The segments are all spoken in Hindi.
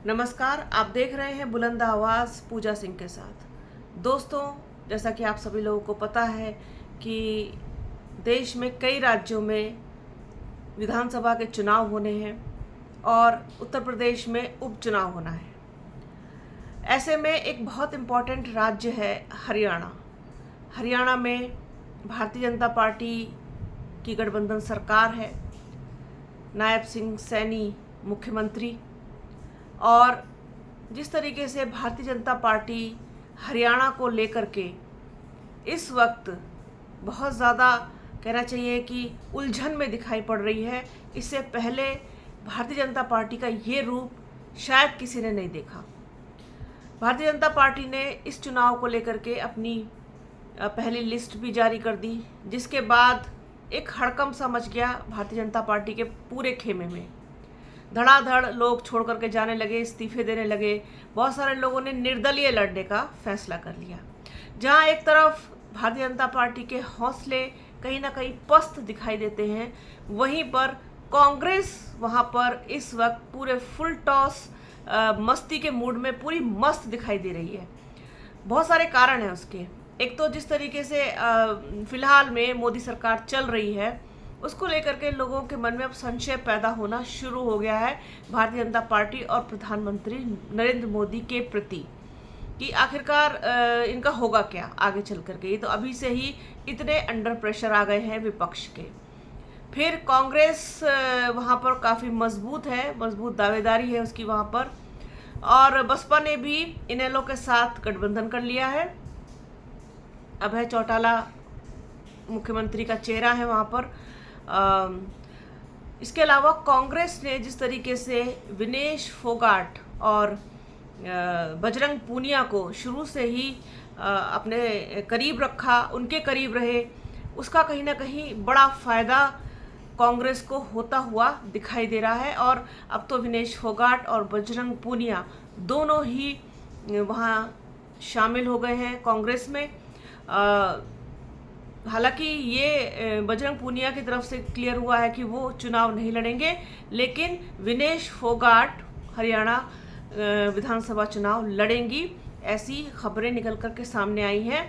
नमस्कार, आप देख रहे हैं बुलंद आवाज़ पूजा सिंह के साथ। दोस्तों, जैसा कि आप सभी लोगों को पता है कि देश में कई राज्यों में विधानसभा के चुनाव होने हैं और उत्तर प्रदेश में उपचुनाव होना है। ऐसे में एक बहुत इम्पॉर्टेंट राज्य है हरियाणा। हरियाणा में भारतीय जनता पार्टी की गठबंधन सरकार है, नायब सिंह सैनी मुख्यमंत्री। और जिस तरीके से भारतीय जनता पार्टी हरियाणा को लेकर के इस वक्त बहुत ज़्यादा कहना चाहिए कि उलझन में दिखाई पड़ रही है, इससे पहले भारतीय जनता पार्टी का ये रूप शायद किसी ने नहीं देखा। भारतीय जनता पार्टी ने इस चुनाव को लेकर के अपनी पहली लिस्ट भी जारी कर दी, जिसके बाद एक हड़कंप सा मच गया भारतीय जनता पार्टी के पूरे खेमे में। धड़ाधड़ लोग छोड़ करके जाने लगे, इस्तीफे देने लगे। बहुत सारे लोगों ने निर्दलीय लड़ने का फैसला कर लिया। जहां एक तरफ भारतीय जनता पार्टी के हौसले कहीं ना कहीं पस्त दिखाई देते हैं, वहीं पर कांग्रेस वहां पर इस वक्त पूरे फुल टॉस मस्ती के मूड में पूरी मस्त दिखाई दे रही है। बहुत सारे कारण हैं उसके। एक तो जिस तरीके से फिलहाल में मोदी सरकार चल रही है, उसको लेकर के लोगों के मन में अब संशय पैदा होना शुरू हो गया है भारतीय जनता पार्टी और प्रधानमंत्री नरेंद्र मोदी के प्रति, कि आखिरकार इनका होगा क्या आगे चल करके। ये तो अभी से ही इतने अंडर प्रेशर आ गए हैं विपक्ष के। फिर कांग्रेस वहाँ पर काफ़ी मजबूत है, मजबूत दावेदारी है उसकी वहाँ पर। और बसपा ने भी इनेलो के साथ गठबंधन कर लिया है। अभय चौटाला मुख्यमंत्री का चेहरा है वहाँ पर। इसके अलावा कांग्रेस ने जिस तरीके से विनेश फोगाट और बजरंग पूनिया को शुरू से ही अपने करीब रखा, उनके करीब रहे, उसका कहीं ना कहीं बड़ा फ़ायदा कांग्रेस को होता हुआ दिखाई दे रहा है। और अब तो विनेश फोगाट और बजरंग पूनिया दोनों ही वहाँ शामिल हो गए हैं कांग्रेस में। हालांकि ये बजरंग पूनिया की तरफ से क्लियर हुआ है कि वो चुनाव नहीं लड़ेंगे, लेकिन विनेश फोगाट हरियाणा विधानसभा चुनाव लड़ेंगी, ऐसी खबरें निकल कर के सामने आई हैं।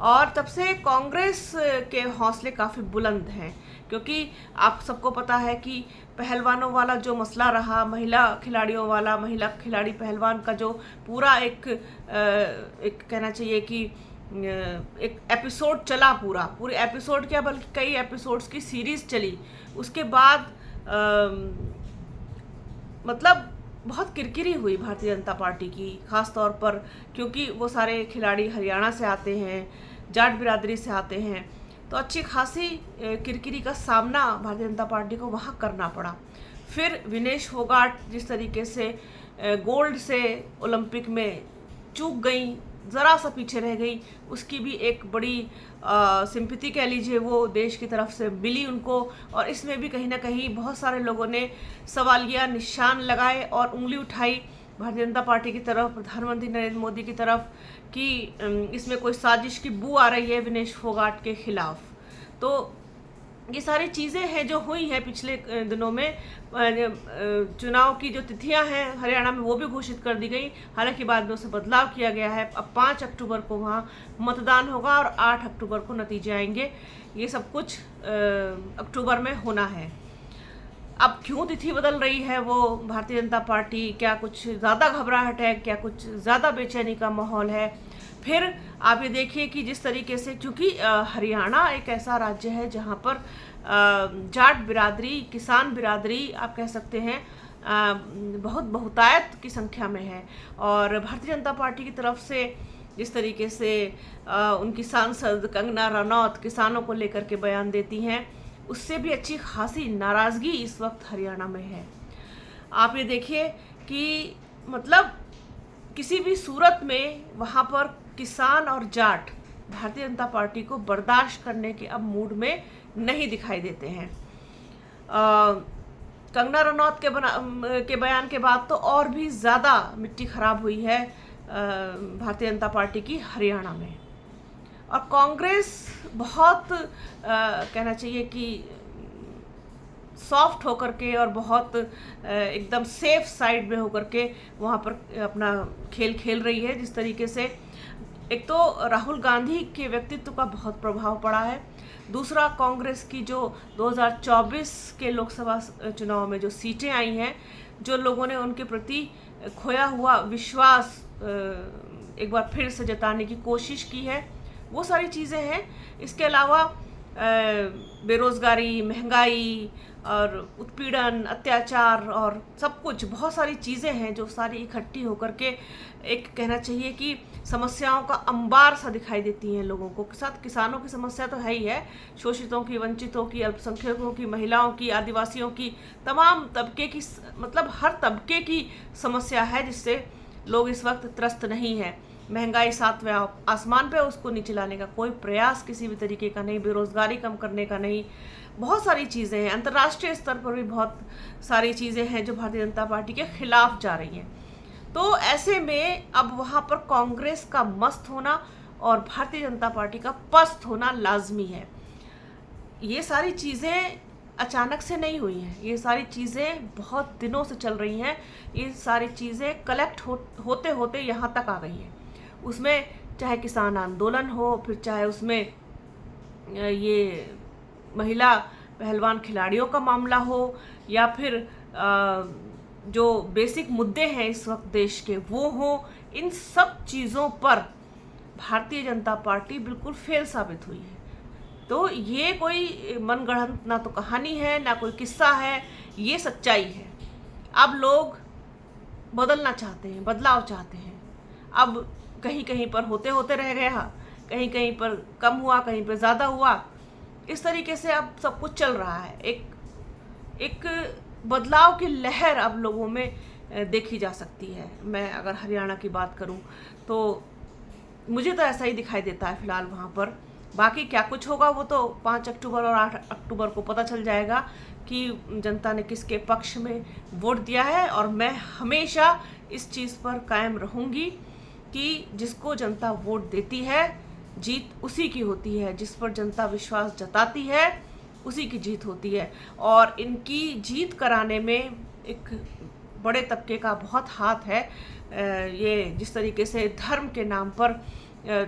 और तब से कांग्रेस के हौसले काफ़ी बुलंद हैं, क्योंकि आप सबको पता है कि पहलवानों वाला जो मसला रहा, महिला खिलाड़ियों वाला, महिला खिलाड़ी पहलवान का जो पूरा एक कहना चाहिए कि एक एपिसोड चला, पूरे एपिसोड क्या बल्कि कई एपिसोड्स की सीरीज चली। उसके बाद मतलब बहुत किरकिरी हुई भारतीय जनता पार्टी की, ख़ास तौर पर क्योंकि वो सारे खिलाड़ी हरियाणा से आते हैं, जाट बिरादरी से आते हैं, तो अच्छी खासी किरकिरी का सामना भारतीय जनता पार्टी को वहाँ करना पड़ा। फिर विनेश फोगाट जिस तरीके से गोल्ड से ओलंपिक में चूक गई, ज़रा सा पीछे रह गई, उसकी भी एक बड़ी सिंपैथी कह लीजिए वो देश की तरफ से मिली उनको। और इसमें भी कहीं ना कहीं बहुत सारे लोगों ने सवालिया निशान लगाए और उंगली उठाई भारतीय जनता पार्टी की तरफ, प्रधानमंत्री नरेंद्र मोदी की तरफ, कि इसमें कोई साजिश की बू आ रही है विनेश फोगाट के खिलाफ। तो ये सारी चीज़ें हैं जो हुई हैं पिछले दिनों में। चुनाव की जो तिथियां हैं हरियाणा में वो भी घोषित कर दी गई, हालांकि बाद में उससे बदलाव किया गया है। अब 5 अक्टूबर को वहाँ मतदान होगा और 8 अक्टूबर को नतीजे आएंगे। ये सब कुछ अक्टूबर में होना है। अब क्यों तिथि बदल रही है वो भारतीय जनता पार्टी, क्या कुछ ज़्यादा घबराहट है, क्या कुछ ज़्यादा बेचैनी का माहौल है? फिर आप ये देखिए कि जिस तरीके से, क्योंकि हरियाणा एक ऐसा राज्य है जहाँ पर जाट बिरादरी, किसान बिरादरी आप कह सकते हैं बहुत बहुतायत की संख्या में है। और भारतीय जनता पार्टी की तरफ से जिस तरीके से उनकी सांसद कंगना रनौत किसानों को लेकर के बयान देती हैं, उससे भी अच्छी खासी नाराज़गी इस वक्त हरियाणा में है। आप ये देखिए कि मतलब किसी भी सूरत में वहाँ पर किसान और जाट भारतीय जनता पार्टी को बर्दाश्त करने के अब मूड में नहीं दिखाई देते हैं। कंगना रनौत के बयान के बाद तो और भी ज़्यादा मिट्टी खराब हुई है भारतीय जनता पार्टी की हरियाणा में। और कांग्रेस बहुत कहना चाहिए कि सॉफ्ट होकर के और बहुत एकदम सेफ साइड में होकर के वहाँ पर अपना खेल खेल रही है। जिस तरीके से एक तो राहुल गांधी के व्यक्तित्व का बहुत प्रभाव पड़ा है, दूसरा कांग्रेस की जो 2024 के लोकसभा चुनाव में जो सीटें आई हैं, जो लोगों ने उनके प्रति खोया हुआ विश्वास एक बार फिर से जताने की कोशिश की है, वो सारी चीज़ें हैं। इसके अलावा बेरोज़गारी, महंगाई और उत्पीड़न, अत्याचार और सब कुछ, बहुत सारी चीज़ें हैं जो सारी इकट्ठी होकर के एक कहना चाहिए कि समस्याओं का अंबार सा दिखाई देती हैं लोगों को। साथ किसानों की समस्या तो है ही है, शोषितों की, वंचितों की, अल्पसंख्यकों की, महिलाओं की, आदिवासियों की, तमाम तबके की, मतलब हर तबके की समस्या है जिससे लोग इस वक्त त्रस्त नहीं है। महंगाई सातवें आसमान पे, उसको नीचे लाने का कोई प्रयास किसी भी तरीके का नहीं, बेरोजगारी कम करने का नहीं, बहुत सारी चीज़ें हैं। अंतर्राष्ट्रीय स्तर पर भी बहुत सारी चीज़ें हैं जो भारतीय जनता पार्टी के खिलाफ जा रही हैं। तो ऐसे में अब वहाँ पर कांग्रेस का मस्त होना और भारतीय जनता पार्टी का पस्त होना लाजमी है। ये सारी चीज़ें अचानक से नहीं हुई हैं, ये सारी चीज़ें बहुत दिनों से चल रही हैं। ये सारी चीज़ें कलेक्ट होते होते यहाँ तक आ गई हैं। उसमें चाहे किसान आंदोलन हो, फिर चाहे उसमें ये महिला पहलवान खिलाड़ियों का मामला हो, या फिर जो बेसिक मुद्दे हैं इस वक्त देश के वो हो, इन सब चीज़ों पर भारतीय जनता पार्टी बिल्कुल फेल साबित हुई है। तो ये कोई मनगढ़ंत ना तो कहानी है, ना कोई किस्सा है, ये सच्चाई है। अब लोग बदलना चाहते हैं, बदलाव चाहते हैं। अब कहीं कहीं पर होते होते रह गया, कहीं कहीं पर कम हुआ, कहीं पर ज़्यादा हुआ, इस तरीके से अब सब कुछ चल रहा है। एक बदलाव की लहर अब लोगों में देखी जा सकती है। मैं अगर हरियाणा की बात करूं तो मुझे तो ऐसा ही दिखाई देता है फिलहाल वहाँ पर। बाकी क्या कुछ होगा वो तो 5 अक्टूबर और 8 अक्टूबर को पता चल जाएगा कि जनता ने किसके पक्ष में वोट दिया है। और मैं हमेशा इस चीज़ पर कायम रहूँगी कि जिसको जनता वोट देती है जीत उसी की होती है, जिस पर जनता विश्वास जताती है उसी की जीत होती है। और इनकी जीत कराने में एक बड़े तबके का बहुत हाथ है। ये जिस तरीके से धर्म के नाम पर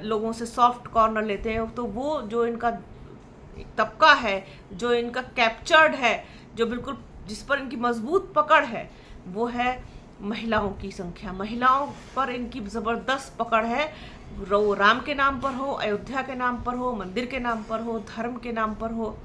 लोगों से सॉफ्ट कॉर्नर लेते हैं, तो वो जो इनका तबका है, जो इनका कैप्चर्ड है, जो बिल्कुल जिस पर इनकी मजबूत पकड़ है, वो है महिलाओं की संख्या। महिलाओं पर इनकी ज़बरदस्त पकड़ है। वो राम के नाम पर हो, अयोध्या के नाम पर हो, मंदिर के नाम पर हो, धर्म के नाम पर हो,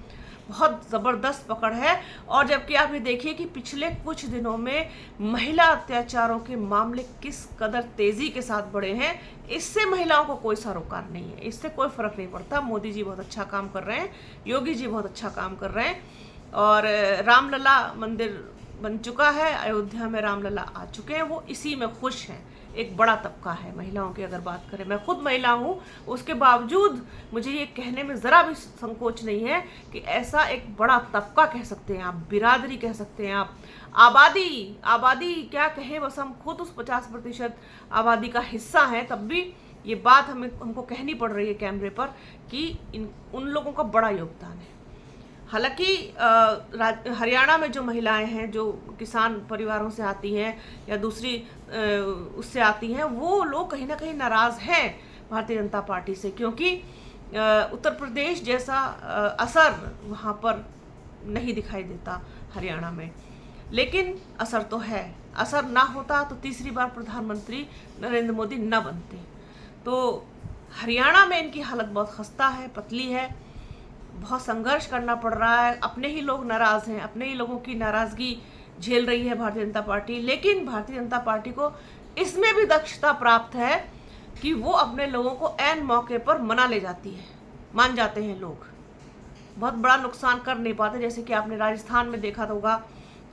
बहुत ज़बरदस्त पकड़ है। और जबकि आप ये देखिए कि पिछले कुछ दिनों में महिला अत्याचारों के मामले किस कदर तेज़ी के साथ बढ़े हैं, इससे महिलाओं को कोई सरोकार नहीं है, इससे कोई फ़र्क नहीं पड़ता। मोदी जी बहुत अच्छा काम कर रहे हैं, योगी जी बहुत अच्छा काम कर रहे हैं, और रामलला मंदिर बन चुका है, अयोध्या में रामलला आ चुके हैं, वो इसी में खुश हैं। एक बड़ा तबका है महिलाओं की अगर बात करें, मैं खुद महिला हूँ, उसके बावजूद मुझे ये कहने में ज़रा भी संकोच नहीं है कि ऐसा एक बड़ा तबका कह सकते हैं आप, बिरादरी कह सकते हैं आप, आबादी क्या कहें, बस हम खुद उस 50% आबादी का हिस्सा हैं, तब भी ये बात हमको कहनी पड़ रही है कैमरे पर कि उन लोगों का बड़ा योगदान है। हालांकि हरियाणा में जो महिलाएं हैं, जो किसान परिवारों से आती हैं या दूसरी उससे आती हैं, वो लोग कहीं ना कहीं नाराज़ हैं भारतीय जनता पार्टी से, क्योंकि उत्तर प्रदेश जैसा असर वहाँ पर नहीं दिखाई देता हरियाणा में। लेकिन असर तो है, असर ना होता तो तीसरी बार प्रधानमंत्री नरेंद्र मोदी न बनते। तो हरियाणा में इनकी हालत बहुत खस्ता है, पतली है, बहुत संघर्ष करना पड़ रहा है। अपने ही लोग नाराज़ हैं, अपने ही लोगों की नाराज़गी झेल रही है भारतीय जनता पार्टी। लेकिन भारतीय जनता पार्टी को इसमें भी दक्षता प्राप्त है कि वो अपने लोगों को ऐन मौके पर मना ले जाती है, मान जाते हैं लोग, बहुत बड़ा नुकसान कर नहीं पाते। जैसे कि आपने राजस्थान में देखा होगा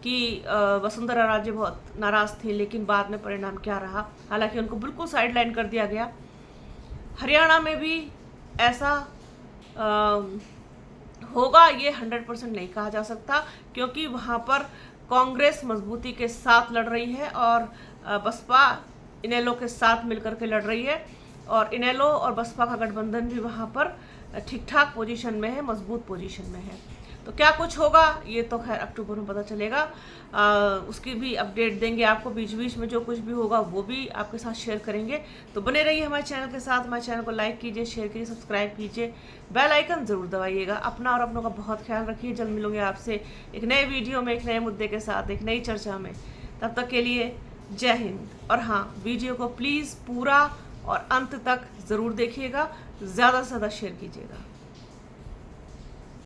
कि वसुंधरा राजे बहुत नाराज़ थी, लेकिन बाद में परिणाम क्या रहा, हालांकि उनको बिल्कुल साइडलाइन कर दिया गया। हरियाणा में भी ऐसा होगा ये 100% नहीं कहा जा सकता, क्योंकि वहाँ पर कांग्रेस मजबूती के साथ लड़ रही है और बसपा इनेलो के साथ मिलकर के लड़ रही है, और इनेलो और बसपा का गठबंधन भी वहाँ पर ठीक ठाक पोजीशन में है, मजबूत पोजीशन में है। तो क्या कुछ होगा ये तो खैर अक्टूबर में पता चलेगा। उसकी भी अपडेट देंगे आपको, बीच बीच में जो कुछ भी होगा वो भी आपके साथ शेयर करेंगे। तो बने रहिए हमारे चैनल के साथ। हमारे चैनल को लाइक कीजिए, शेयर कीजिए, सब्सक्राइब कीजिए, बेल आइकन ज़रूर दबाइएगा। अपना और अपनों का बहुत ख्याल रखिए। जल्द मिलूंगे आपसे एक नए वीडियो में, एक नए मुद्दे के साथ, एक नई चर्चा में। तब तक के लिए जय हिंद। और हाँ, वीडियो को प्लीज़ पूरा और अंत तक ज़रूर देखिएगा, ज़्यादा से ज़्यादा शेयर कीजिएगा।